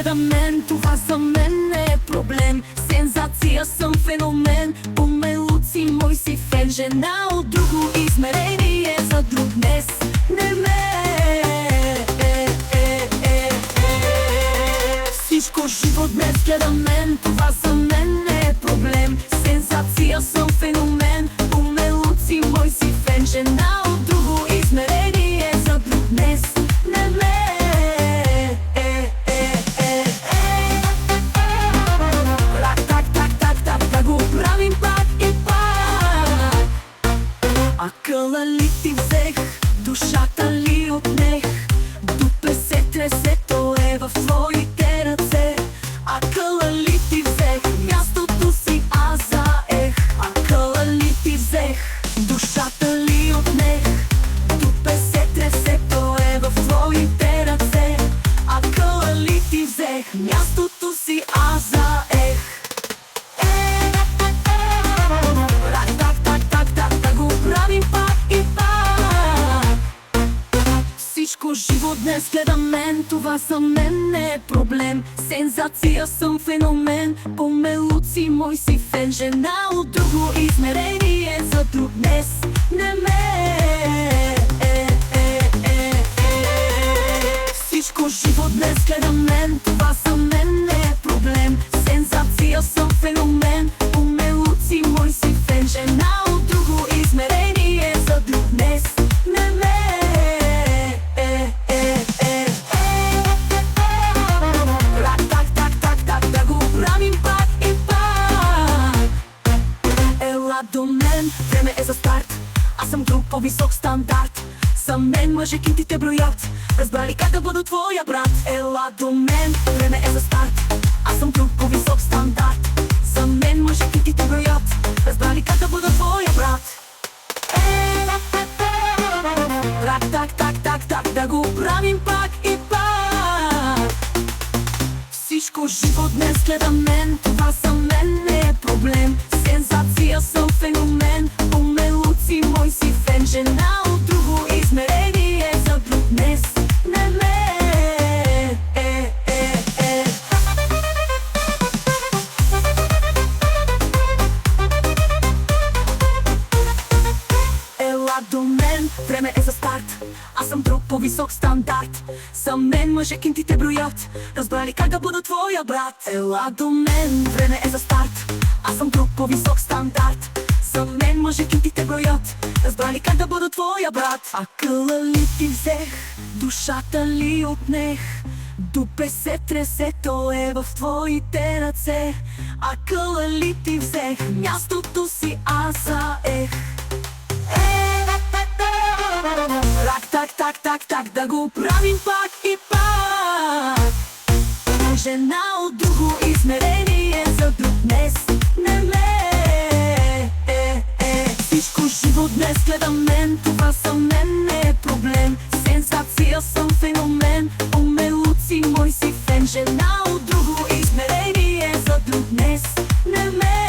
гледам мен, това за мен не е проблем. Сензация съм, феномен, помелуци мой си фен. Жена от друго измерение, за друг днес не ме Всичко живо днес гледам мен, това за мен не е проблем. Сензация съм, феномен, помелуци мой си фен. Жена от друго измерение, за друг днес не ме да го правим пак и пак. Акъла ли ти взех, душата ли отнех? Дупе се тресе, то е в твоите ръце. Акъла ли ти взех, мястото си аз заех. Акъла ли ти взех, душата ли отнех? Дупе се тресе, то е в твоите ръце. Акъла ли ти взех, мястото си аз заех. Да го правим пак и пак. Всичко живо днес гледам мен, това за мен не е проблем. Сензация съм, феномен, помелуци мой си фен. Жена от друго измерение, за друг днес не ме Всичко живо днес гледам мен, това за мен не е проблем. Сензация съм, феномен, помелуци мой си фен. Жена от друго измерение, за друг днес не ме да го правим пак и пак. Ела до мен, време е за старт. Аз съм друг по-висок стандарт. За мен мъже кинтите броят. Разбрали как да бъда твоя брат? Ела до мен, време е за старт. Аз съм друг по-висок стандарт. За мен мъже кинтите броят. Разбрали как да бъда твоя брат? Да го правим пак и пак. Всичко живо днес гледам мен, това за мен не е проблем. Сензация съм, феномен, помелуци мой си фен. Жена от друго измерение, за друг днес не ме Ела до мен, време е за старт. Аз съм друг по-висок стандарт. За мен мъже кинтите броят. Разбрали как да бъда твоя брат? Ела до мен, време е за старт. Аз съм друг по-висок стандарт. За мен мъже кинтите броят. Разбрали как да бъда твоя брат? Акъла ли ти взех, душата ли отнех? Дупе се тресе, то е в твоите ръце. Акъла ли ти взех, мястото си аз заех. Да го правим пак и пак. Жена от друго измерение, за друг днес не ме Всичко живо днес гледам мен, това за мен не е проблем. Сензация съм, феномен, помелуци мой си фен. Жена от друго измерение, за друг днес не ме